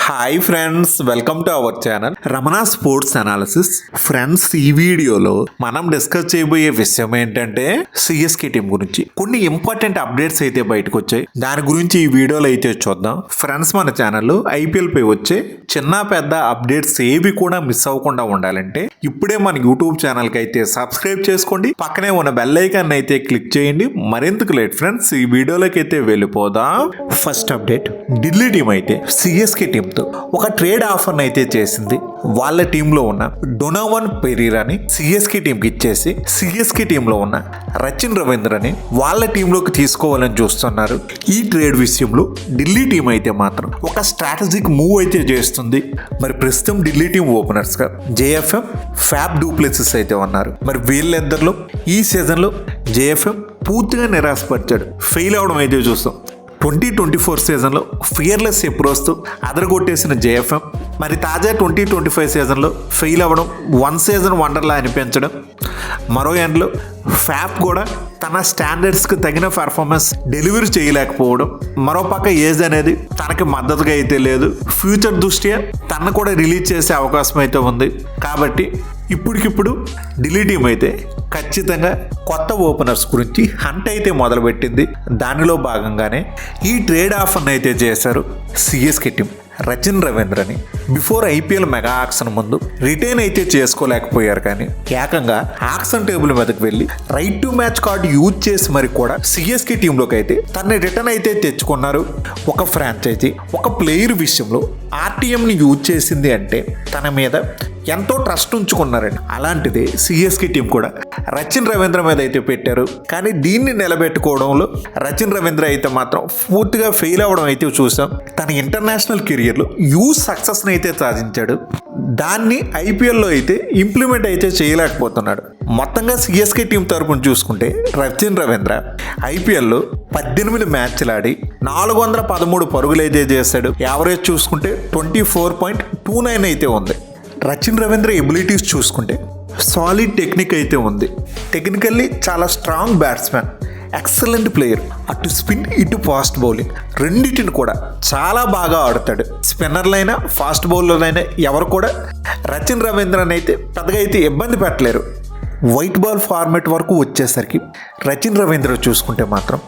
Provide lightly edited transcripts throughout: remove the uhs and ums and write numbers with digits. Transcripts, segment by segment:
Hi friends, welcome to our channel Ramana sports analysis. Friends, ఈ వీడియోలో మనం డిస్కస్ చేయబోయే విషయం ఏంటంటే సిఎస్కే టీం గురించి కొన్ని ఇంపార్టెంట్ అప్డేట్స్ అయితే బయటకు వచ్చాయి. దాని గురించి ఈ వీడియోలో అయితే చూద్దాం. ఫ్రెండ్స్, మన ఛానల్లో ఐపీఎల్ పై వచ్చే చిన్న పెద్ద అప్డేట్స్ ఏవి కూడా మిస్ అవ్వకుండా ఉండాలంటే ఇప్పుడే మన యూట్యూబ్ ఛానల్ కి అయితే సబ్స్క్రైబ్ చేసుకోండి, పక్కనే ఉన్న బెల్ ఐకాన్ అయితే క్లిక్ చేయండి. మరెందుకు లేట్ ఫ్రెండ్స్, ఈ వీడియోలోకి అయితే వెళ్ళిపోదాం. ఫస్ట్ అప్డేట్, ఢిల్లీ టీం అయితే సిఎస్కే టీంతో ఒక ట్రేడ్ ఆఫర్ అయితే చేసింది. వాళ్ళ టీంలో ఉన్న డొనోవన్ పెరీరాని సిఎస్కే టీంకి ఇచ్చేసి సిఎస్కే టీంలో ఉన్న రచిన్ రవీంద్రని వాళ్ళ టీంలోకి తీసుకోవాలని చూస్తున్నారు. ఈ ట్రేడ్ విషయంలో ఢిల్లీ టీం అయితే మాత్రం ఒక స్ట్రాటజిక్ మూవ్ అయితే చేస్తుంది. మరి ప్రస్తుతం ఢిల్లీ టీం ఓపెనర్స్ గా జేఎఫ్ఎం, ఫ్యాబ్ డూప్లెసిస్ అయితే ఉన్నారు. మరి వీళ్ళిద్దరిలో ఈ సీజన్ లో జేఎఫ్ఎం పూర్తిగా నిరాశపరిచాడు, ఫెయిల్ అవడం అయితే చూస్తాం. 2024 సీజన్లో ఫియర్లెస్ అప్రోచ్తో అదరగొట్టేసిన జేఎఫ్ఎం మరి తాజా 2025 సీజన్లో ఫెయిల్ అవ్వడం, వన్ సీజన్ వండర్లా అనిపించడం. మరో ఎండ్లో ఫ్యాప్ కూడా తన స్టాండర్డ్స్కి తగిన పెర్ఫార్మెన్స్ డెలివరీ చేయలేకపోవడం. మరోపక్క ఏజ్ అనేది తనకి మద్దతుగా అయితే లేదు. ఫ్యూచర్ దృష్ట్యా తను కూడా రిలీజ్ చేసే అవకాశం అయితే ఉంది. కాబట్టి ఇప్పటికిప్పుడు ఢిల్లీ టీం అయితే ఖచ్చితంగా కొత్త ఓపెనర్స్ గురించి హంట్ అయితే మొదలుపెట్టింది. దానిలో భాగంగానే ఈ ట్రేడ్ ఆఫర్ని అయితే చేశారు సిఎస్కే టీం. రచిన్ రవీంద్రని బిఫోర్ ఐపీఎల్ మెగా ఆక్షన్ ముందు రిటైన్ అయితే చేసుకోలేకపోయారు, కానీ ఏకంగా ఆక్షన్ టేబుల్ మీదకి వెళ్ళి right to match card use చేసి మరి కూడా సిఎస్కే టీంలోకి అయితే తనని రిటర్న్ అయితే తెచ్చుకున్నారు. ఒక ఫ్రాంచైజీ ఒక ప్లేయర్ విషయంలో ఆర్టీఎంని యూజ్ చేసింది అంటే తన మీద ఎంతో ట్రస్ట్ ఉంచుకున్నారండి. అలాంటిది సిఎస్కే టీం కూడా రచిన్ రవీంద్ర మీద అయితే పెట్టారు. కానీ దీన్ని నిలబెట్టుకోవడంలో రచిన్ రవీంద్ర అయితే మాత్రం పూర్తిగా ఫెయిల్ అవ్వడం అయితే చూసాం. తన ఇంటర్నేషనల్ కెరియర్లో హ్యూజ్ సక్సెస్ని అయితే సాధించాడు. దాన్ని ఐపీఎల్లో అయితే ఇంప్లిమెంట్ అయితే చేయలేకపోతున్నాడు. మొత్తంగా సిఎస్కే టీం తరపున చూసుకుంటే రచిన్ రవీంద్ర ఐపీఎల్లో 18 మ్యాచ్లు ఆడి 413 పరుగులు అయితే చేశాడు. యావరేజ్ చూసుకుంటే 24.29 అయితే ఉంది. రచిన్ రవీంద్ర ఎబిలిటీస్ చూసుకుంటే సాలిడ్ టెక్నిక్ అయితే ఉంది. టెక్నికల్లీ చాలా స్ట్రాంగ్ బ్యాట్స్మెన్, ఎక్సలెంట్ ప్లేయర్. అటు స్పిన్ ఇటు ఫాస్ట్ బౌలింగ్ రెండింటిని కూడా చాలా బాగా ఆడతాడు. స్పిన్నర్లైనా ఫాస్ట్ బౌలర్లైనా ఎవరు కూడా రచిన్ రవీంద్రని అయితే పెద్దగా అయితే ఇబ్బంది పెట్టలేరు. వైట్ బాల్ ఫార్మాట్ వరకు వచ్చేసరికి రచిన్ రవీంద్ర చూసుకుంటే మాత్రం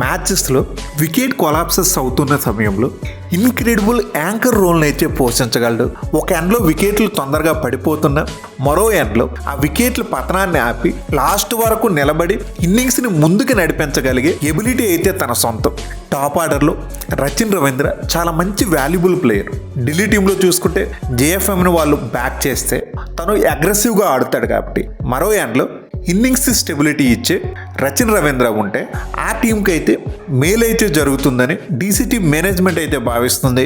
మ్యాచెస్లో వికెట్ కొలాప్సెస్ అవుతున్న సమయంలో ఇన్క్రెడిబుల్ యాంకర్ రోల్ని అయితే పోషించగలడు. ఒక ఎండ్లో వికెట్లు తొందరగా పడిపోతున్నా మరో ఎండ్లో ఆ వికెట్ల పతనాన్ని ఆపి లాస్ట్ వరకు నిలబడి ఇన్నింగ్స్ని ముందుకు నడిపించగలిగే ఎబిలిటీ అయితే తన సొంతం. టాప్ ఆర్డర్లో రచిన్ రవీంద్ర చాలా మంచి వాల్యుబుల్ ప్లేయర్. ఢిల్లీ టీంలో చూసుకుంటే జేఎఫ్ఎంని వాళ్ళు బ్యాక్ చేస్తే తను అగ్రెసివ్గా ఆడుతాడు. కాబట్టి మరో ఎండ్లో ఇన్నింగ్స్ స్టెబిలిటీ ఇచ్చే రచిన్ రవీంద్ర ఉంటే ఆ టీంకి అయితే మేలైతే జరుగుతుందని డీసీటీ మేనేజ్మెంట్ అయితే భావిస్తుంది.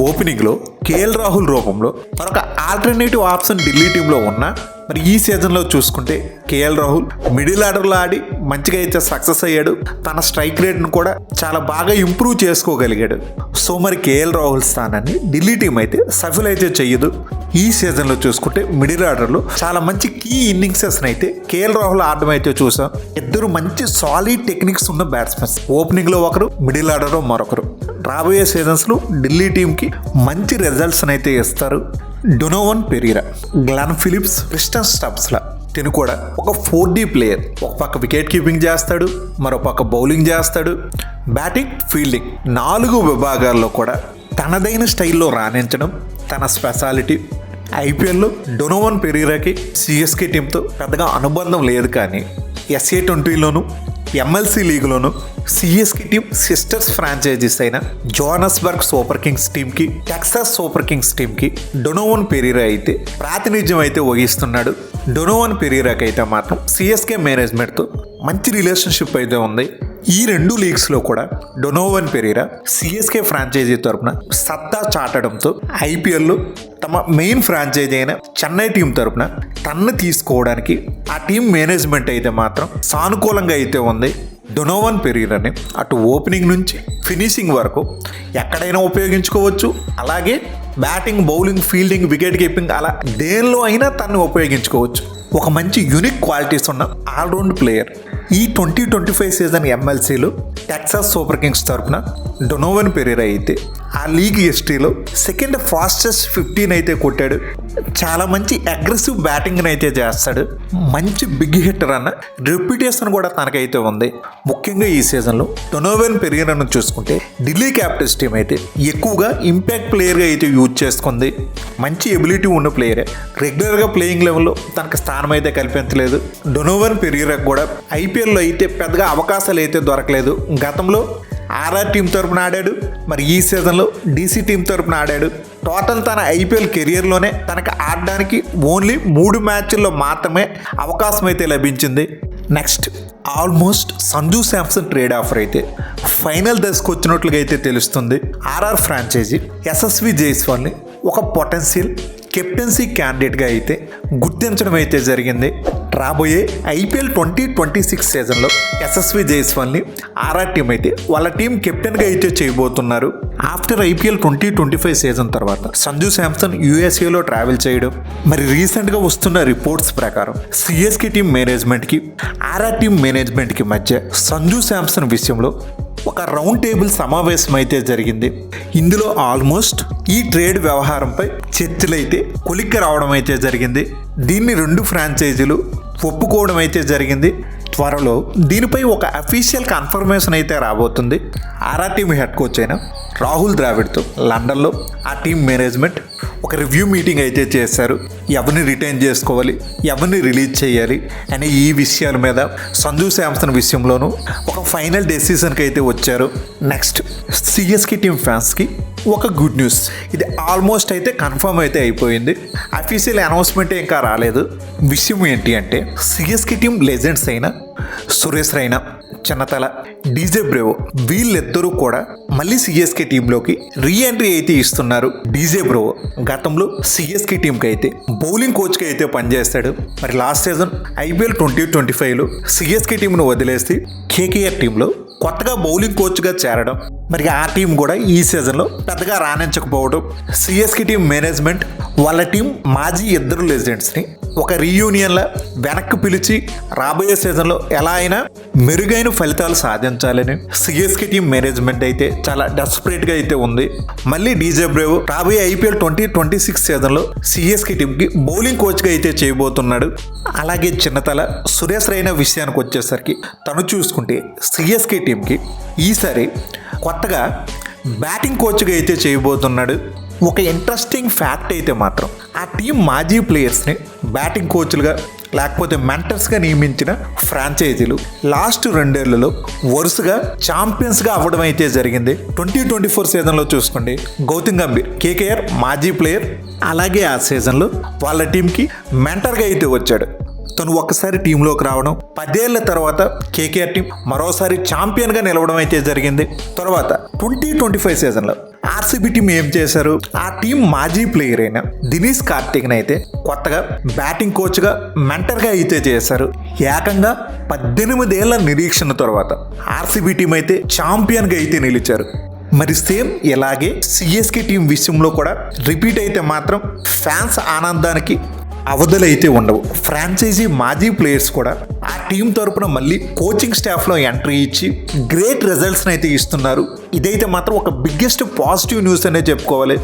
ఓపెనింగ్లో కేఎల్ రాహుల్ రూపంలో మరొక ఆల్టర్నేటివ్ ఆప్షన్ ఢిల్లీ టీంలో ఉన్నా మరి ఈ సీజన్లో చూసుకుంటే కేఎల్ రాహుల్ మిడిల్ ఆర్డర్లో ఆడి మంచిగా అయితే సక్సెస్ అయ్యాడు. తన స్ట్రైక్ రేట్ను కూడా చాలా బాగా ఇంప్రూవ్ చేసుకోగలిగాడు. సో మరి కేఎల్ రాహుల్ స్థానాన్ని ఢిల్లీ టీం అయితే సఫల్ అయితే చెయ్యదు. ఈ సీజన్లో చూసుకుంటే మిడిల్ ఆర్డర్లో చాలా మంచి కీ ఇన్నింగ్సెస్ అయితే కేఎల్ రాహుల్ ఆడడం అయితే చూసాం. ఇద్దరు మంచి సాలిడ్ టెక్నిక్స్ ఉన్న బ్యాట్స్మెన్స్, ఓపెనింగ్లో ఒకరు, మిడిల్ ఆర్డర్లో మరొకరు. రాబోయే సీజన్స్లో ఢిల్లీ టీంకి మంచి రిజల్ట్స్ అయితే ఇస్తారు. డొనోవన్ పెరీరా, గ్లెన్ ఫిలిప్స్, క్రిస్టన్ స్టబ్స్లా తిను కూడా ఒక 4D ప్లేయర్. ఒక పక్క వికెట్ కీపింగ్ చేస్తాడు, మరో పక్క బౌలింగ్ చేస్తాడు, బ్యాటింగ్, ఫీల్డింగ్ 4 విభాగాల్లో కూడా తనదైన స్టైల్లో రాణించడం తన స్పెషాలిటీ. ఐపీఎల్లో డొనోవన్ పెరీరాకి సిఎస్కే టీంతో పెద్దగా అనుబంధం లేదు, కానీ SA20లోను MLC లీగ్లోను సిఎస్కే టీం సిస్టర్స్ ఫ్రాంచైజీస్ అయిన జోహానస్బర్గ్ సూపర్ కింగ్స్ టీంకి, టెక్సాస్ సూపర్ కింగ్స్ టీంకి డొనోవన్ పెరీరా అయితే ప్రాతినిధ్యం అయితే వహిస్తున్నాడు. డొనోవన్ పెరీరాకి అయితే మాత్రం సిఎస్కే మేనేజ్మెంట్తో మంచి రిలేషన్షిప్ అయితే ఉంది. ఈ 2 లీగ్స్లో కూడా డొనోవన్ పెరీరా సిఎస్కే ఫ్రాంచైజీ తరపున సత్తా చాటడంతో ఐపీఎల్లో తమ మెయిన్ ఫ్రాంచైజీ అయిన చెన్నై టీం తరపున తన్ను తీసుకోవడానికి ఆ టీం మేనేజ్మెంట్ అయితే మాత్రం సానుకూలంగా అయితే ఉంది. డొనోవన్ పెరీరాని అటు ఓపెనింగ్ నుంచి ఫినిషింగ్ వరకు ఎక్కడైనా ఉపయోగించుకోవచ్చు. అలాగే batting, bowling, fielding, wicket keeping అలా దేనిలో అయినా తను ఉపయోగించుకోవచ్చు. ఒక మంచి యూనిక్ క్వాలిటీస్ ఉన్న ఆల్రౌండ్ ప్లేయర్. ఈ 2025 సీజన్ MLCలో టెక్సాస్ సూపర్ కింగ్స్ తరపున డొనోవన్ పెరీరా అయితే ఆ లీగ్ హిస్టరీలో సెకండ్ ఫాస్టెస్ట్ 15 అయితే కొట్టాడు. చాలా మంచి అగ్రెసివ్ బ్యాటింగ్ అయితే చేస్తాడు. మంచి బిగ్ హిట్టర్ అన్న రెప్యుటేషన్ కూడా తనకైతే ఉంది. ముఖ్యంగా ఈ సీజన్లో డొనోవెన్ పెరిగినను చూసుకుంటే ఢిల్లీ క్యాపిటల్స్ టీం అయితే ఎక్కువగా ఇంపాక్ట్ ప్లేయర్గా అయితే యూజ్ చేసుకుంది. మంచి ఎబిలిటీ ఉన్న ప్లేయరే. రెగ్యులర్గా ప్లేయింగ్ లెవెల్లో తనకు స్థానం అయితే కల్పించలేదు. డొనోవెన్ పెరిగినకు కూడా ఐపీఎల్లో అయితే పెద్దగా అవకాశాలు అయితే దొరకలేదు. గతంలో ఆర్ఆర్ టీం తరపున ఆడాడు, మరి ఈ సీజన్లో డీసీ టీం తరపున ఆడాడు. టోటల్ తన ఐపీఎల్ కెరియర్లోనే తనకు ఆడడానికి ఓన్లీ 3 మ్యాచ్ల్లో మాత్రమే అవకాశం అయితే లభించింది. Next almost Sanju Samson trade offer అయితే ఫైనల్ దశకు వచ్చినట్లుగా అయితే తెలుస్తుంది. ఆర్ఆర్ ఫ్రాంచైజీ యశస్వి జైస్వాల్ని ఒక పొటెన్షియల్ కెప్టెన్సీ క్యాండిడేట్గా అయితే గుర్తించడం అయితే జరిగింది. రాబోయే ఐపీఎల్ 2026 సీజన్లో యశస్వి జైస్వాల్ని ఆర్ఆర్ టీం అయితే వాళ్ళ టీం కెప్టెన్గా అయితే చేయబోతున్నారు. ఆఫ్టర్ ఐపీఎల్ 2025 సీజన్ తర్వాత సంజు శాంసన్ యూఎస్ఏలో ట్రావెల్ చేయడం, మరి రీసెంట్గా వస్తున్న రిపోర్ట్స్ ప్రకారం సిఎస్కే టీం మేనేజ్మెంట్కి ఆర్ఆర్ టీం మేనేజ్మెంట్కి మధ్య సంజు శాంసన్ విషయంలో ఒక రౌండ్ టేబుల్ సమావేశం అయితే జరిగింది. ఇందులో ఆల్మోస్ట్ ఈ ట్రేడ్ వ్యవహారంపై చర్చలు అయితే కొలిక్కి రావడం అయితే జరిగింది. దీన్ని 2 ఫ్రాంచైజీలు ఒప్పుకోవడం అయితే జరిగింది. త్వరలో దీనిపై ఒక అఫీషియల్ కన్ఫర్మేషన్ అయితే రాబోతుంది. ఆర్ఆర్ టీం హెడ్ కోచ్ అయిన రాహుల్ ద్రావిడ్తో లండన్లో ఆ టీం మేనేజ్మెంట్ ఒక రివ్యూ మీటింగ్ అయితే చేశారు. ఎవరిని రిటైన్ చేసుకోవాలి, ఎవరిని రిలీజ్ చేయాలి అనే ఈ విషయాల మీద సంజు శాంసన్ విషయంలోనూ ఒక ఫైనల్ డెసిషన్కి అయితే వచ్చారు. నెక్స్ట్ సిఎస్కే టీం ఫ్యాన్స్కి ఒక గుడ్ న్యూస్. ఇది ఆల్మోస్ట్ అయితే కన్ఫర్మ్ అయితే అయిపోయింది. అఫీషియల్ అనౌన్స్మెంట్ ఇంకా రాలేదు. విషయం ఏంటి అంటే సిఎస్కే టీం లెజెండ్స్ అయిన సురేష్ రైనా, చిన్నతల, డీజే బ్రేవో వీళ్ళిద్దరూ కూడా మళ్ళీ సిఎస్కే టీంలోకి రీఎంట్రీ అయితే ఇస్తున్నారు. డీజే బ్రేవో గతంలో సిఎస్కే టీంకి అయితే బౌలింగ్ కోచ్గా అయితే పనిచేస్తాడు. మరి లాస్ట్ సీజన్ ఐపీఎల్ 2025లో సిఎస్కే టీంను వదిలేసి కేకేఆర్ టీంలో కొత్తగా బౌలింగ్ కోచ్గా చేరడం, మరి ఆ టీం కూడా ఈ సీజన్లో పెద్దగా రాణించకపోవడం, సిఎస్కే టీం మేనేజ్మెంట్ వాళ్ళ టీం మాజీ 2 లెజెండ్స్ని ఒక రీయూనియన్లా వెనక్కి పిలిచి రాబోయే సీజన్లో ఎలా అయినా మెరుగైన ఫలితాలు సాధించాలని సిఎస్కే టీం మేనేజ్మెంట్ అయితే చాలా డెస్పరేట్గా అయితే ఉంది. మళ్ళీ డీజే బ్రేవో రాబోయే ఐపీఎల్ 2026 సీజన్లో సిఎస్కే టీంకి బౌలింగ్ కోచ్గా అయితే చేయబోతున్నాడు. అలాగే చిన్నతల సురేష్ రైనా విషయానికి వచ్చేసరికి తను చూసుకుంటే సిఎస్కే టీంకి ఈసారి కొత్తగా బ్యాటింగ్ కోచ్గా అయితే చేయబోతున్నాడు. ఒక ఇంట్రెస్టింగ్ ఫ్యాక్ట్ అయితే మాత్రం ఆ టీం మాజీ ప్లేయర్స్ని బ్యాటింగ్ కోచ్లుగా లేకపోతే మెంటర్స్గా నియమించిన ఫ్రాంచైజీలు లాస్ట్ 2 ఏళ్లలో వరుసగా ఛాంపియన్స్గా అవ్వడం అయితే జరిగింది. 2024 సీజన్లో చూసుకోండి, గౌతమ్ గంభీర్ కేకేఆర్ మాజీ ప్లేయర్, అలాగే ఆ సీజన్లో వాళ్ళ టీంకి మెంటర్గా అయితే వచ్చాడు. తను ఒక్కసారి టీంలోకి రావడం, 10 ఏళ్ల తర్వాత కేకేఆర్ టీం మరోసారి ఛాంపియన్గా నిలవడం అయితే జరిగింది. తర్వాత 2025 సీజన్లో ఆర్సీబీ టీం ఏం చేశారు, ఆ టీం మాజీ ప్లేయర్ అయిన దినేష్ కార్తిక్ని అయితే కొత్తగా బ్యాటింగ్ కోచ్గా మెంటర్గా అయితే చేశారు. ఏకంగా 18 ఏళ్ల నిరీక్షణ తర్వాత ఆర్సీబీ టీం అయితే ఛాంపియన్గా అయితే నిలిచారు. మరి సేమ్ ఇలాగే సిఎస్కే టీం విషయంలో కూడా రిపీట్ అయితే మాత్రం ఫ్యాన్స్ ఆనందానికి అవధులైతే ఉండవు. ఫ్రాంచైజీ మాజీ ప్లేయర్స్ కూడా ఆ టీం తరపున మళ్ళీ కోచింగ్ స్టాఫ్లో ఎంట్రీ ఇచ్చి గ్రేట్ రిజల్ట్స్ని అయితే ఇస్తున్నారు. ఇదైతే మాత్రం ఒక బిగ్గెస్ట్ పాజిటివ్ న్యూస్ అనే చెప్పుకోవాలి.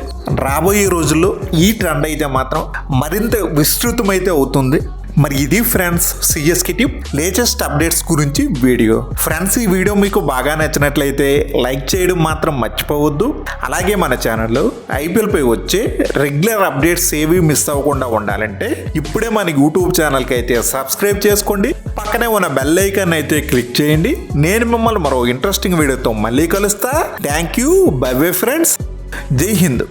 రాబోయే రోజుల్లో ఈ ట్రెండ్ అయితే మాత్రం మరింత విస్తృతమైతే అవుతుంది. మరి ఇది friends CSK team latest updates గురించి వీడియో. ఫ్రెండ్స్, ఈ వీడియో మీకు బాగా నచ్చినట్లయితే లైక్ చేయడం మాత్రం మర్చిపోవద్దు. అలాగే మన ఛానల్లో ఐపీఎల్పై వచ్చే రెగ్యులర్ అప్డేట్స్ ఏవి మిస్ అవ్వకుండా ఉండాలంటే ఇప్పుడే మన యూట్యూబ్ ఛానల్కి అయితే సబ్స్క్రైబ్ చేసుకోండి. పక్కనే ఉన్న బెల్ ఐకాన్ అయితే క్లిక్ చేయండి. నేను మిమ్మల్ని మరో ఇంట్రెస్టింగ్ వీడియోతో మళ్ళీ కలుస్తా. Thank you. By bye friends. జై హింద్.